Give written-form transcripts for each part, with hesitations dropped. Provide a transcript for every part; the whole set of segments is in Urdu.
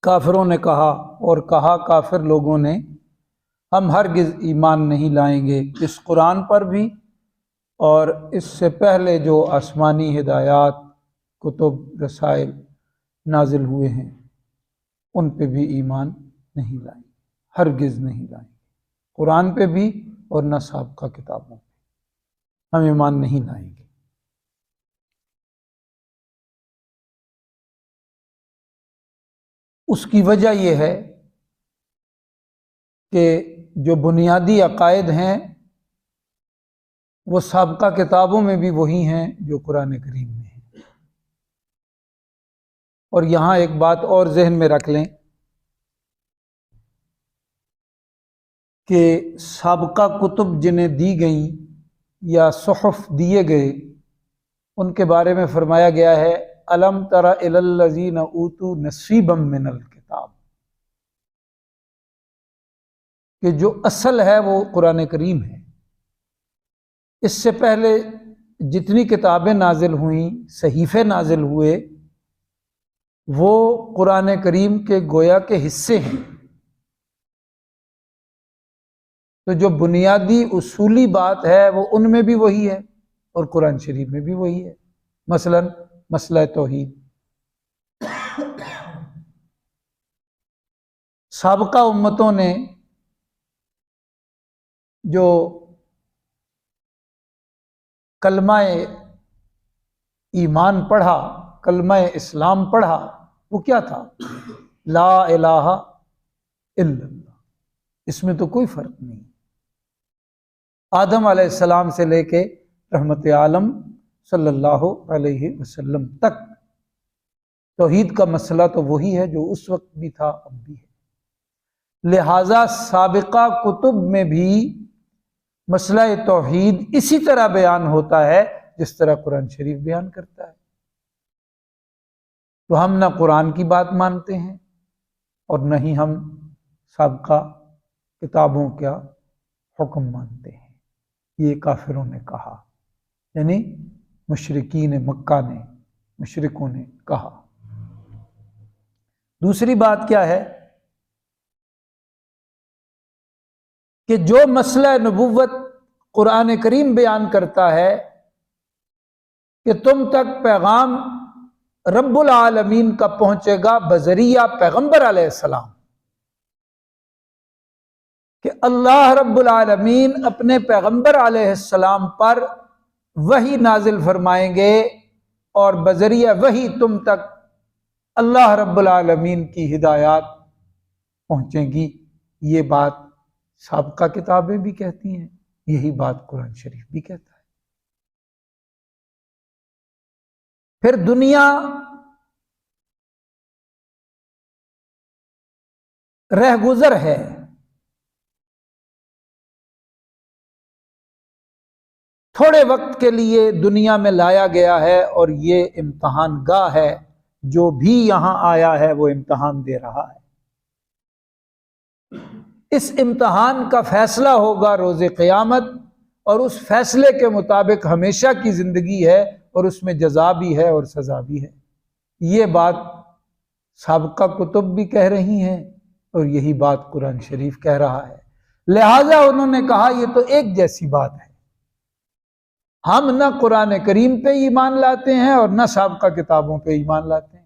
کافروں نے کہا اور کہا کافر لوگوں نے ہم ہرگز ایمان نہیں لائیں گے اس قرآن پر بھی اور اس سے پہلے جو آسمانی ہدایات کتب رسائل نازل ہوئے ہیں ان پہ بھی ایمان نہیں لائیں گے، ہرگز نہیں لائیں گے، قرآن پہ بھی اور نہ سابقہ کتابوں پہ ہم ایمان نہیں لائیں گے۔ اس کی وجہ یہ ہے کہ جو بنیادی عقائد ہیں وہ سابقہ کتابوں میں بھی وہی ہیں جو قرآن کریم میں ہیں۔ اور یہاں ایک بات اور ذہن میں رکھ لیں کہ سابقہ کتب جنہیں دی گئیں یا صحف دیے گئے ان کے بارے میں فرمایا گیا ہے الم تر الی الذین اوتوا نصیبا من الکتاب، کہ جو اصل ہے وہ قرآن کریم ہے۔ اس سے پہلے جتنی کتابیں نازل ہوئیں، صحیفے نازل ہوئے، وہ قرآن کریم کے گویا کے حصے ہیں۔ تو جو بنیادی اصولی بات ہے وہ ان میں بھی وہی ہے اور قرآن شریف میں بھی وہی ہے، مثلا مسئلہ توحید۔ سابقہ امتوں نے جو کلمہ ایمان پڑھا، کلمہ اسلام پڑھا، وہ کیا تھا؟ لا الہ الا اللہ۔ اس میں تو کوئی فرق نہیں، آدم علیہ السلام سے لے کے رحمت عالم صلی اللہ علیہ وسلم تک توحید کا مسئلہ تو وہی ہے جو اس وقت بھی تھا اب بھی ہے۔ لہٰذا سابقہ کتب میں بھی مسئلہ توحید اسی طرح بیان ہوتا ہے جس طرح قرآن شریف بیان کرتا ہے۔ تو ہم نہ قرآن کی بات مانتے ہیں اور نہ ہی ہم سابقہ کتابوں کا حکم مانتے ہیں، یہ کافروں نے کہا، یعنی مشرکین مکہ نے، مشرکوں نے کہا۔ دوسری بات کیا ہے کہ جو مسئلہ نبوت قرآن کریم بیان کرتا ہے کہ تم تک پیغام رب العالمین کا پہنچے گا بذریعہ پیغمبر علیہ السلام، کہ اللہ رب العالمین اپنے پیغمبر علیہ السلام پر وحی نازل فرمائیں گے اور بذریعہ وحی تم تک اللہ رب العالمین کی ہدایات پہنچیں گی۔ یہ بات سابقہ کتابیں بھی کہتی ہیں، یہی بات قرآن شریف بھی کہتا ہے۔ پھر دنیا رہ گزر ہے، تھوڑے وقت کے لیے دنیا میں لایا گیا ہے اور یہ امتحان گاہ ہے، جو بھی یہاں آیا ہے وہ امتحان دے رہا ہے۔ اس امتحان کا فیصلہ ہوگا روز قیامت، اور اس فیصلے کے مطابق ہمیشہ کی زندگی ہے اور اس میں جزا بھی ہے اور سزا بھی ہے۔ یہ بات سابقہ کتب بھی کہہ رہی ہیں اور یہی بات قرآن شریف کہہ رہا ہے۔ لہٰذا انہوں نے کہا یہ تو ایک جیسی بات ہے، ہم نہ قرآن کریم پہ ایمان لاتے ہیں اور نہ سابقہ کتابوں پہ ایمان لاتے ہیں۔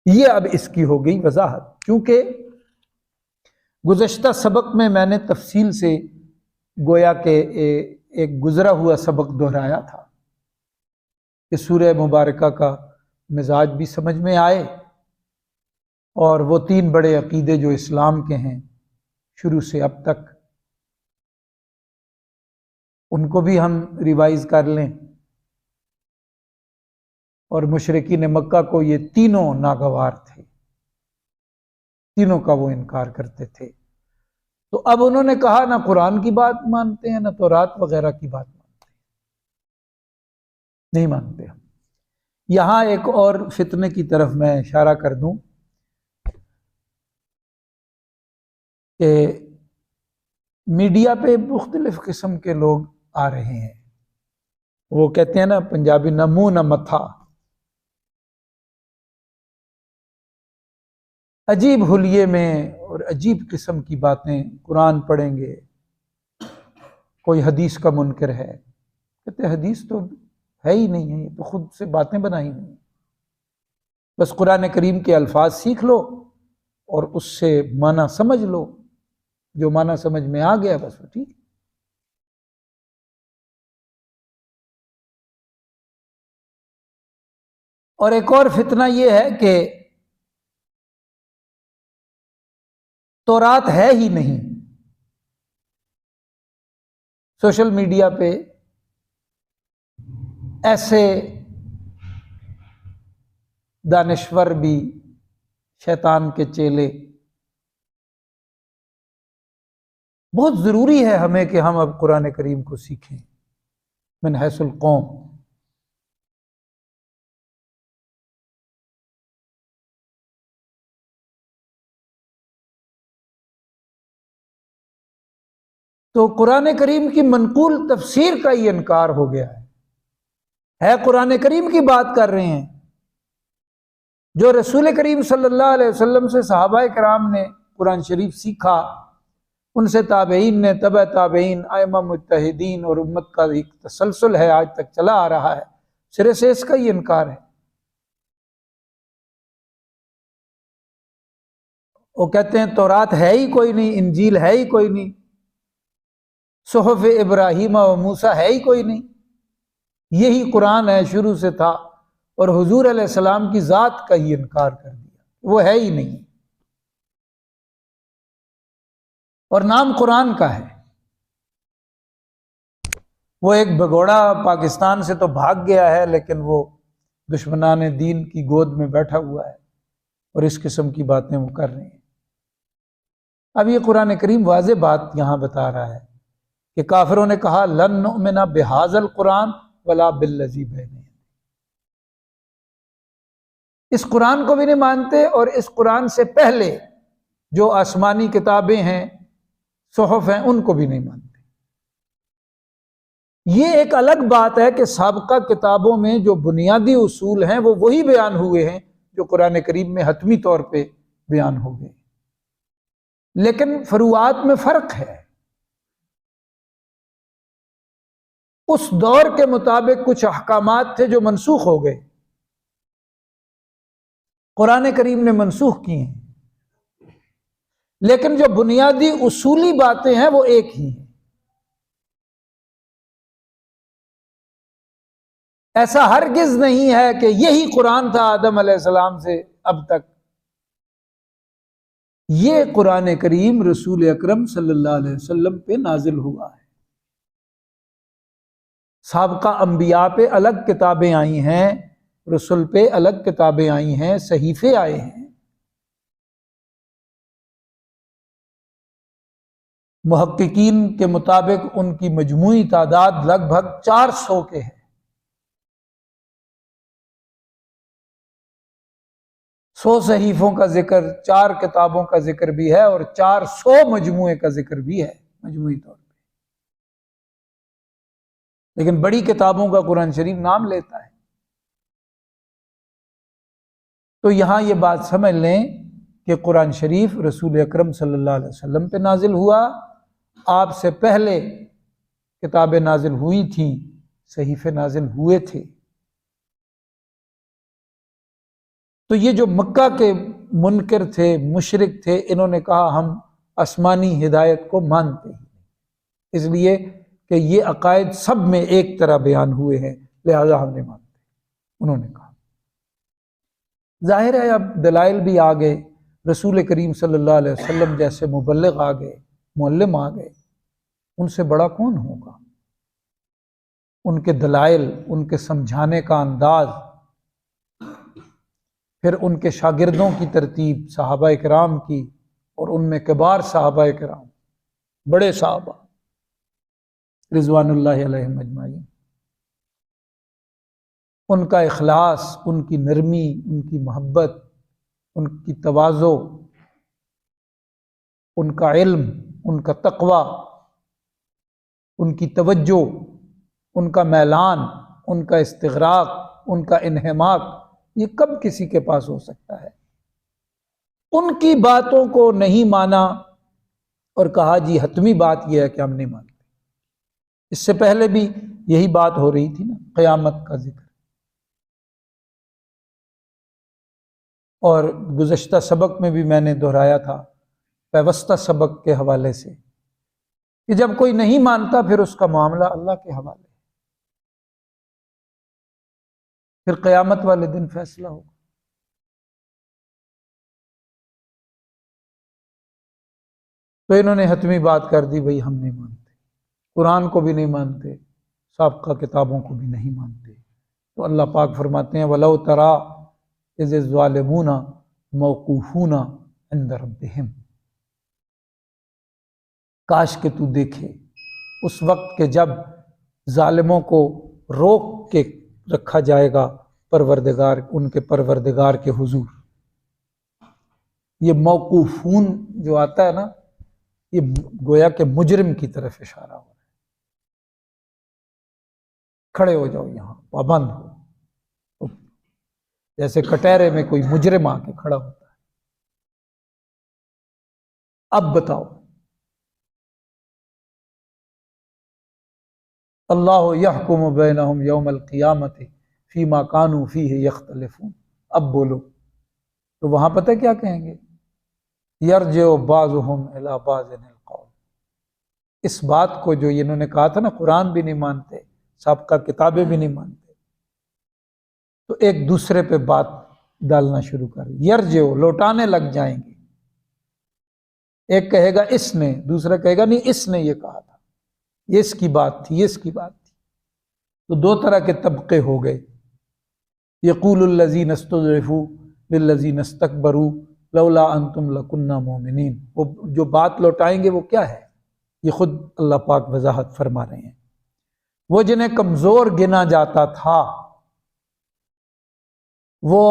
یہ اب اس کی ہو گئی وضاحت، کیونکہ گزشتہ سبق میں نے تفصیل سے گویا کہ ایک گزرا ہوا سبق دہرایا تھا کہ سورہ مبارکہ کا مزاج بھی سمجھ میں آئے، اور وہ تین بڑے عقیدے جو اسلام کے ہیں شروع سے اب تک، ان کو بھی ہم ریوائز کر لیں۔ اور مشرکین مکہ کو یہ تینوں ناگوار تھے، تینوں کا وہ انکار کرتے تھے۔ تو اب انہوں نے کہا نہ قرآن کی بات مانتے ہیں نہ تورات وغیرہ کی بات مانتے ہیں، نہیں مانتے ہم۔ یہاں ایک اور فتنے کی طرف میں اشارہ کر دوں کہ میڈیا پہ مختلف قسم کے لوگ آ رہے ہیں، وہ کہتے ہیں نا پنجابی نہ منہ نہ متھا، عجیب حلیے میں اور عجیب قسم کی باتیں، قرآن پڑھیں گے، کوئی حدیث کا منکر ہے، کہتے حدیث تو ہے ہی نہیں ہے، یہ تو خود سے باتیں بنائی ہوئی ہیں، بس قرآن کریم کے الفاظ سیکھ لو اور اس سے معنی سمجھ لو، جو معنی سمجھ میں آ گیا بس وہ ٹھیک۔ اور ایک اور فتنہ یہ ہے کہ تورات ہے ہی نہیں۔ سوشل میڈیا پہ ایسے دانشور بھی، شیطان کے چیلے، بہت ضروری ہے ہمیں کہ ہم اب قرآن کریم کو سیکھیں من حیث القوم۔ تو قرآن کریم کی منقول تفسیر کا یہ انکار ہو گیا ہے قرآن کریم کی بات کر رہے ہیں، جو رسول کریم صلی اللہ علیہ وسلم سے صحابہ کرام نے قرآن شریف سیکھا، ان سے تابعین نے، تبع تابعین، ائمہ مجتہدین، اور امت کا ایک تسلسل ہے آج تک چلا آ رہا ہے، سرے سے اس کا یہ انکار ہے۔ وہ کہتے ہیں تورات ہے ہی کوئی نہیں، انجیل ہے ہی کوئی نہیں، صحف ابراہیم و موسیٰ ہے ہی کوئی نہیں، یہی قرآن ہے، شروع سے تھا، اور حضور علیہ السلام کی ذات کا ہی انکار کر دیا، وہ ہے ہی نہیں، اور نام قرآن کا ہے۔ وہ ایک بگوڑا پاکستان سے تو بھاگ گیا ہے، لیکن وہ دشمنان دین کی گود میں بیٹھا ہوا ہے اور اس قسم کی باتیں وہ کر رہے ہیں۔ اب یہ قرآن کریم واضح بات یہاں بتا رہا ہے کہ کافروں نے کہا لن نؤمن بہذا القرآن ولا بالذی بین یدیہ، اس قرآن کو بھی نہیں مانتے اور اس قرآن سے پہلے جو آسمانی کتابیں ہیں، صحف ہیں، ان کو بھی نہیں مانتے۔ یہ ایک الگ بات ہے کہ سابقہ کتابوں میں جو بنیادی اصول ہیں وہ وہی بیان ہوئے ہیں جو قرآن کریم میں حتمی طور پہ بیان ہو گئے، لیکن فروعات میں فرق ہے۔ اس دور کے مطابق کچھ احکامات تھے جو منسوخ ہو گئے، قرآن کریم نے منسوخ کی ہیں، لیکن جو بنیادی اصولی باتیں ہیں وہ ایک ہی ہیں۔ ایسا ہرگز نہیں ہے کہ یہی قرآن تھا آدم علیہ السلام سے اب تک۔ یہ قرآن کریم رسول اکرم صلی اللہ علیہ وسلم پہ نازل ہوا ہے۔ سابقہ انبیاء پہ الگ کتابیں آئی ہیں، رسل پہ الگ کتابیں آئی ہیں، صحیفے آئے ہیں۔ محققین کے مطابق ان کی مجموعی تعداد لگ بھگ 400 کے ہے۔ 100 صحیفوں کا ذکر، 4 کتابوں کا ذکر بھی ہے، اور 400 مجموعے کا ذکر بھی ہے مجموعی طور پہ، لیکن بڑی کتابوں کا قرآن شریف نام لیتا ہے۔ تو یہاں یہ بات سمجھ لیں کہ قرآن شریف رسول اکرم صلی اللہ علیہ وسلم پہ نازل ہوا، آپ سے پہلے کتابیں نازل ہوئی تھیں، صحیفے نازل ہوئے تھے۔ تو یہ جو مکہ کے منکر تھے، مشرک تھے، انہوں نے کہا ہم آسمانی ہدایت کو مانتے ہیں، اس لیے کہ یہ عقائد سب میں ایک طرح بیان ہوئے ہیں، لہذا ہم نہیں مانتے، انہوں نے کہا۔ ظاہر ہے اب دلائل بھی آ گئے، رسول کریم صلی اللہ علیہ وسلم جیسے مبلغ آ گئے، معلم آ گئے، ان سے بڑا کون ہوگا؟ ان کے دلائل، ان کے سمجھانے کا انداز، پھر ان کے شاگردوں کی ترتیب، صحابہ کرام کی، اور ان میں کبار صحابہ کرام، بڑے صحابہ رضوان اللہ علیہم اجمعین، ان کا اخلاص، ان کی نرمی، ان کی محبت، ان کی تواضع، ان کا علم، ان کا تقوی، ان کی توجہ، ان کا میلان، ان کا استغراق، ان کا انہماک، یہ کب کسی کے پاس ہو سکتا ہے؟ ان کی باتوں کو نہیں مانا اور کہا جی حتمی بات یہ ہے کہ ہم نہیں مانتے۔ اس سے پہلے بھی یہی بات ہو رہی تھی نا، قیامت کا ذکر۔ اور گزشتہ سبق میں بھی میں نے دہرایا تھا پیوستہ سبق کے حوالے سے کہ جب کوئی نہیں مانتا پھر اس کا معاملہ اللہ کے حوالے، پھر قیامت والے دن فیصلہ ہوگا۔ تو انہوں نے حتمی بات کر دی، بھئی ہم نہیں مانتے، قرآن کو بھی نہیں مانتے، سابقہ کتابوں کو بھی نہیں مانتے۔ تو اللہ پاک فرماتے ہیں وَلَوْ تَرَىٰ إِذِ الظَّالِمُونَ مَوْقُوفُونَ عِندَ رَبِّهِمْ، کاش کہ تو دیکھے اس وقت کہ جب ظالموں کو روک کے رکھا جائے گا پروردگار، ان کے پروردگار کے حضور۔ یہ موقوفون جو آتا ہے نا، یہ گویا کہ مجرم کی طرف اشارہ ہو رہا ہے، کھڑے ہو جاؤ یہاں، پابند ہو، جیسے کٹہرے میں کوئی مجرم آ کے کھڑا ہوتا ہے۔ اب بتاؤ، اللہ یحکم بینہم یوم القیامت فیما کانوا فیہ یختلفون۔ اب بولو تو وہاں پتہ کیا کہیں گے؟ یرجع بعضهم الی بعض القول۔ اس بات کو جو انہوں نے کہا تھا نا، قرآن بھی نہیں مانتے، سابقہ کتابیں بھی نہیں مانتے، تو ایک دوسرے پہ بات ڈالنا شروع کر، یرجع، لوٹانے لگ جائیں گے۔ ایک کہے گا اس نے، دوسرا کہے گا نہیں اس نے یہ کہا تھا، یہ اس کی بات تھی، یہ اس کی بات تھی۔ تو دو طرح کے طبقے ہو گئے۔ یقول الذین استضعفوا للذین استکبروا لولا انتم لکنا مؤمنین۔ وہ جو بات لوٹائیں گے وہ کیا ہے؟ یہ خود اللہ پاک وضاحت فرما رہے ہیں۔ وہ جنہیں کمزور گنا جاتا تھا وہ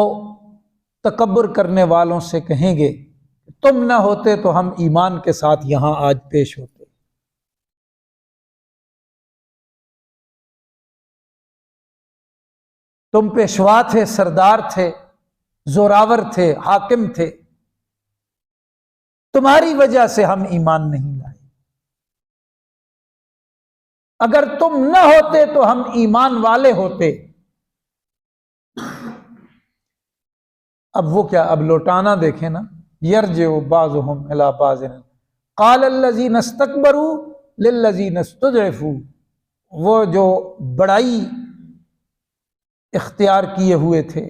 تکبر کرنے والوں سے کہیں گے تم نہ ہوتے تو ہم ایمان کے ساتھ یہاں آج پیش ہوتے۔ تم پیشوا تھے، سردار تھے، زوراور تھے، حاکم تھے، تمہاری وجہ سے ہم ایمان نہیں لائے۔ اگر تم نہ ہوتے تو ہم ایمان والے ہوتے۔ اب وہ کیا، اب لوٹانا دیکھیں نا، یرجع بعضهم الی بعض قال الذین استکبروا للذین استضعفوا۔ وہ جو بڑائی اختیار کیے ہوئے تھے،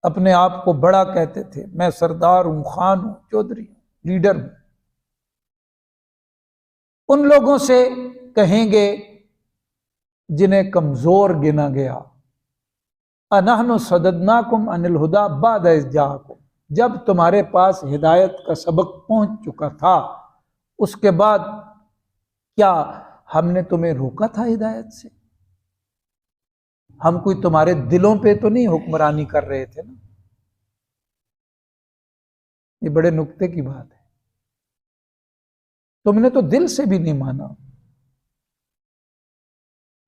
اپنے آپ کو بڑا کہتے تھے، میں سردار ہوں، خان ہوں، چودھری ہوں، لیڈر ہوں، ان لوگوں سے کہیں گے جنہیں کمزور گنا گیا اَنَحْنُ صَدَدْنَاكُمْ عَنِ الْهُدَىٰ بَعْدَ إِذْ جَاءَكُمْ، جب تمہارے پاس ہدایت کا سبق پہنچ چکا تھا اس کے بعد کیا ہم نے تمہیں روکا تھا ہدایت سے؟ ہم کوئی تمہارے دلوں پہ تو نہیں حکمرانی کر رہے تھے نا۔ یہ بڑے نکتے کی بات ہے، تم نے تو دل سے بھی نہیں مانا۔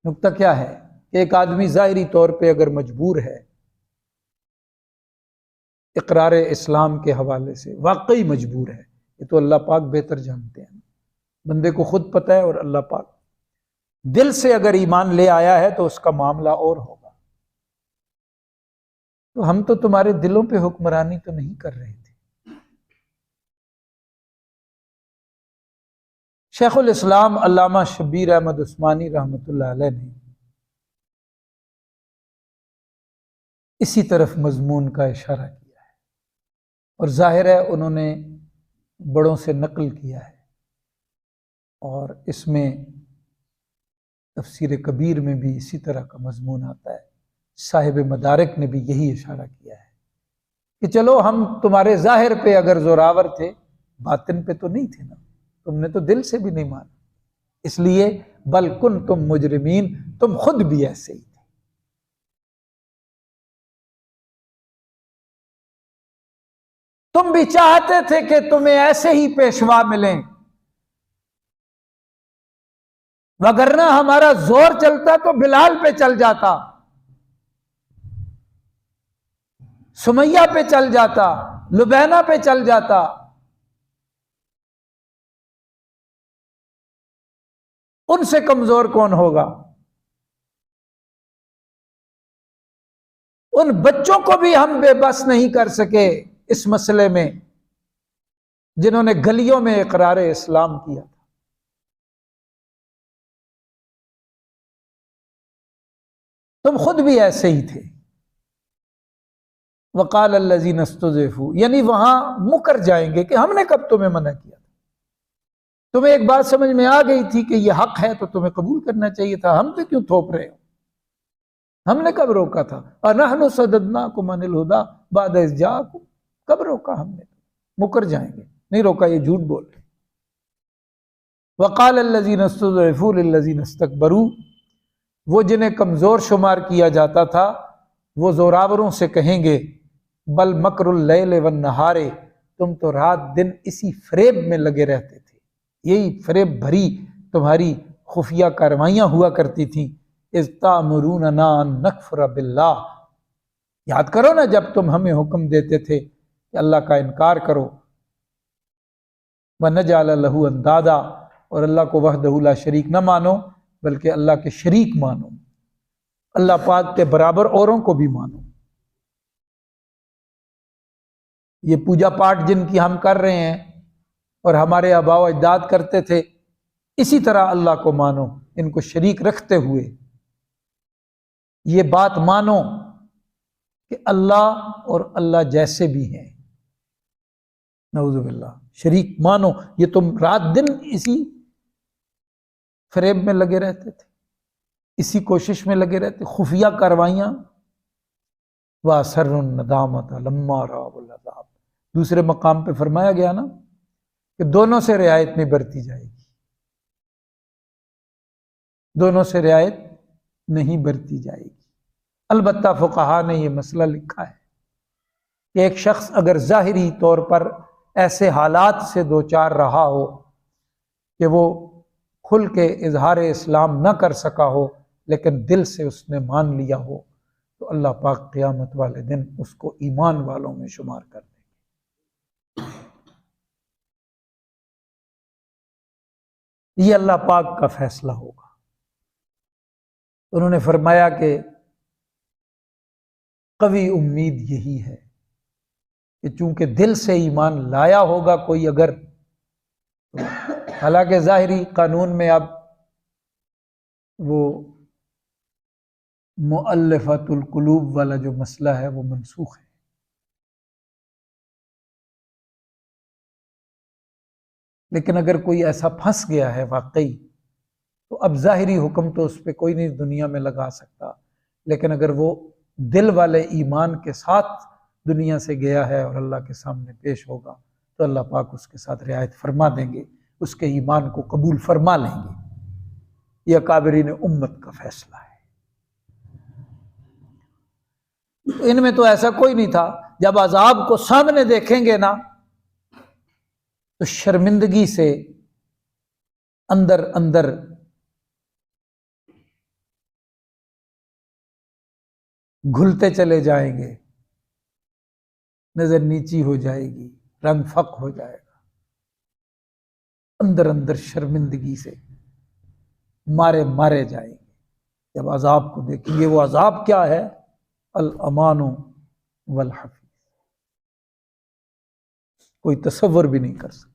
نکتہ کیا ہے کہ ایک آدمی ظاہری طور پہ اگر مجبور ہے اقرار اسلام کے حوالے سے، واقعی مجبور ہے، یہ تو اللہ پاک بہتر جانتے ہیں، بندے کو خود پتہ ہے، اور اللہ پاک دل سے اگر ایمان لے آیا ہے تو اس کا معاملہ اور ہوگا۔ تو ہم تو تمہارے دلوں پہ حکمرانی تو نہیں کر رہے تھے۔ شیخ الاسلام علامہ شبیر احمد عثمانی رحمۃ اللہ علیہ نے اسی طرف مضمون کا اشارہ کیا ہے، اور ظاہر ہے انہوں نے بڑوں سے نقل کیا ہے، اور اس میں تفسیر کبیر میں بھی اسی طرح کا مضمون آتا ہے۔ صاحب مدارک نے بھی یہی اشارہ کیا ہے کہ چلو ہم تمہارے ظاہر پہ اگر زوراور تھے، باطن پہ تو نہیں تھے نا، تم نے تو دل سے بھی نہیں مانا، اس لیے بل کنتم مجرمین، تم خود بھی ایسے ہی تھے۔ تم بھی چاہتے تھے کہ تمہیں ایسے ہی پیشوا ملیں، وگرنہ ہمارا زور چلتا تو بلال پہ چل جاتا، سمیہ پہ چل جاتا، لبینہ پہ چل جاتا، ان سے کمزور کون ہوگا؟ ان بچوں کو بھی ہم بے بس نہیں کر سکے اس مسئلے میں جنہوں نے گلیوں میں اقرار اسلام کیا تھا۔ تم خود بھی ایسے ہی تھے۔ وقال الذین استضعفوا، یعنی وہاں مکر جائیں گے کہ ہم نے کب تمہیں منع کیا تھا؟ تمہیں ایک بات سمجھ میں آ گئی تھی کہ یہ حق ہے تو تمہیں قبول کرنا چاہیے تھا، ہم پہ کیوں تھوپ رہے ہو؟ ہم نے کب روکا تھا؟ اَنَحْنُ صَدَدْنَاكُمْ عَنِ الْهُدَىٰ بَعْدَ إِذْ جَاءَكُمْ، کب روکا ہم نے؟ مکر جائیں گے، نہیں روکا، یہ جھوٹ بول رہے۔ وقال الذین استضعفوا للذین استکبروا، وہ جنہیں کمزور شمار کیا جاتا تھا وہ زوراوروں سے کہیں گے بل مکر اللیل والنہار، تم تو رات دن اسی فریب میں لگے رہتے تھے، یہی فریب بھری تمہاری خفیہ کارروائیاں ہوا کرتی تھیں۔ اذ تأمروننا ان نکفر باللہ، یاد کرو نا جب تم ہمیں حکم دیتے تھے کہ اللہ کا انکار کرو، وَنَجْعَلَ لَهُ اندادا، اور اللہ کو وحدہ لا شریک نہ مانو بلکہ اللہ کے شریک مانو، اللہ پاک کے برابر اوروں کو بھی مانو۔ یہ پوجا پاٹ جن کی ہم کر رہے ہیں اور ہمارے آباء و اجداد کرتے تھے، اسی طرح اللہ کو مانو، ان کو شریک رکھتے ہوئے یہ بات مانو کہ اللہ اور اللہ جیسے بھی ہیں، نعوذ باللہ، شریک مانو۔ یہ تم رات دن اسی فریب میں لگے رہتے تھے، اسی کوشش میں لگے رہتے، خفیہ کاروائیاں۔ وَأَسَرُّوا النَّدَامَةَ لَمَّا رَأَوُا الْعَذَابَ، دوسرے مقام پہ فرمایا گیا نا کہ دونوں سے رعایت نہیں برتی جائے گی، دونوں سے رعایت نہیں برتی جائے گی۔ البتہ فقہا نے یہ مسئلہ لکھا ہے کہ ایک شخص اگر ظاہری طور پر ایسے حالات سے دوچار رہا ہو کہ وہ کھل کے اظہار اسلام نہ کر سکا ہو لیکن دل سے اس نے مان لیا ہو، تو اللہ پاک قیامت والے دن اس کو ایمان والوں میں شمار کر دیں گے۔ یہ اللہ پاک کا فیصلہ ہوگا۔ انہوں نے فرمایا کہ قوی امید یہی ہے کہ چونکہ دل سے ایمان لایا ہوگا کوئی اگر، حالانکہ ظاہری قانون میں اب وہ مؤلفۃ القلوب والا جو مسئلہ ہے وہ منسوخ ہے، لیکن اگر کوئی ایسا پھنس گیا ہے واقعی تو اب ظاہری حکم تو اس پہ کوئی نہیں دنیا میں لگا سکتا، لیکن اگر وہ دل والے ایمان کے ساتھ دنیا سے گیا ہے اور اللہ کے سامنے پیش ہوگا تو اللہ پاک اس کے ساتھ رعایت فرما دیں گے، اس کے ایمان کو قبول فرما لیں گے۔ یہ اکابرین امت کا فیصلہ ہے۔ ان میں تو ایسا کوئی نہیں تھا، جب عذاب کو سامنے دیکھیں گے نا تو شرمندگی سے اندر اندر گھلتے چلے جائیں گے، نظر نیچی ہو جائے گی، رنگ فق ہو جائے گا، اندر اندر شرمندگی سے مارے جائیں گے جب عذاب کو دیکھیں گے۔ وہ عذاب کیا ہے؟ الامان والحفیظ، کوئی تصور بھی نہیں کر سکتا۔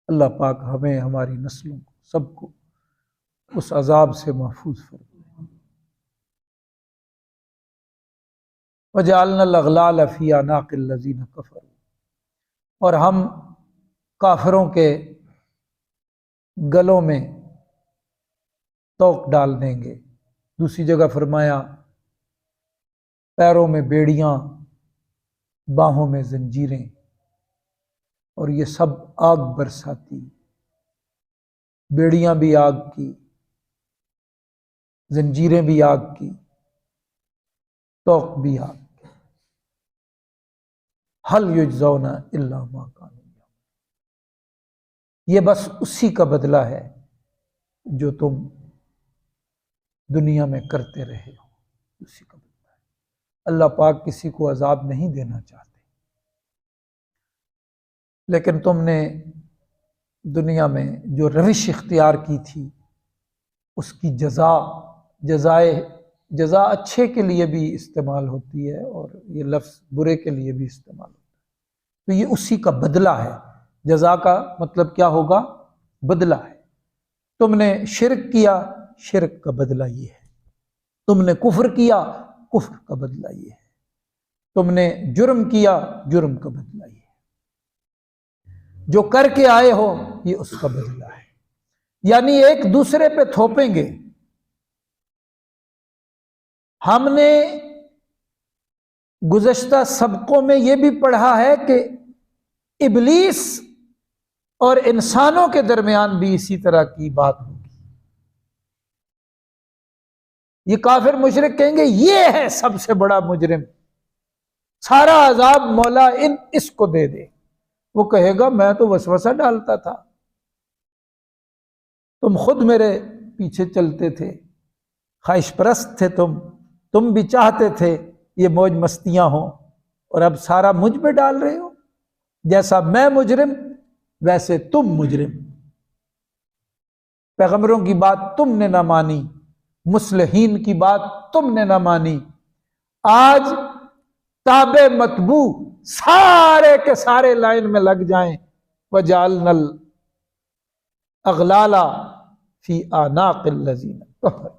اللہ پاک ہمیں، ہماری نسلوں کو، سب کو اس عذاب سے محفوظ فرمائے۔ وَجَعَلْنَا الْأَغْلَالَ فِي أَعْنَاقِ الَّذِينَ كَفَرُوا، اور ہم کافروں کے گلوں میں توق ڈال دیں گے۔ دوسری جگہ فرمایا پیروں میں بیڑیاں، باہوں میں زنجیریں، اور یہ سب آگ برساتی، بیڑیاں بھی آگ کی، زنجیریں بھی آگ کی، توق بھی آگ کی۔ هل یجزون الا ما کانوا یعملون، یہ بس اسی کا بدلہ ہے جو تم دنیا میں کرتے رہے ہو، اسی کا بدلہ ہے۔ اللہ پاک کسی کو عذاب نہیں دینا چاہتے، لیکن تم نے دنیا میں جو روش اختیار کی تھی اس کی جزا اچھے کے لیے بھی استعمال ہوتی ہے اور یہ لفظ برے کے لیے بھی استعمال ہوتا ہے، تو یہ اسی کا بدلہ ہے۔ جزا کا مطلب کیا ہوگا؟ بدلہ ہے۔ تم نے شرک کیا، شرک کا بدلہ یہ ہے۔ تم نے کفر کیا، کفر کا بدلہ یہ ہے۔ تم نے جرم کیا، جرم کا بدلہ یہ ہے۔ جو کر کے آئے ہو یہ اس کا بدلہ ہے۔ یعنی ایک دوسرے پہ تھوپیں گے۔ ہم نے گزشتہ سبقوں میں یہ بھی پڑھا ہے کہ ابلیس اور انسانوں کے درمیان بھی اسی طرح کی بات ہوگی۔ یہ کافر مشرک کہیں گے یہ ہے سب سے بڑا مجرم، سارا عذاب مولا اس کو دے دے۔ وہ کہے گا میں تو وسوسہ ڈالتا تھا، تم خود میرے پیچھے چلتے تھے، خواہش پرست تھے تم بھی چاہتے تھے یہ موج مستیاں ہوں، اور اب سارا مجھ پہ ڈال رہے ہو۔ جیسا میں مجرم ویسے تم مجرم۔ پیغمبروں کی بات تم نے نہ مانی، مصلحین کی بات تم نے نہ مانی۔ آج تابع متبوع سارے کے سارے لائن میں لگ جائیں، وَجَعَلْنَا الْأَغْلَالَ فِي أَعْنَاقِ الَّذِينَ كَفَرُوا۔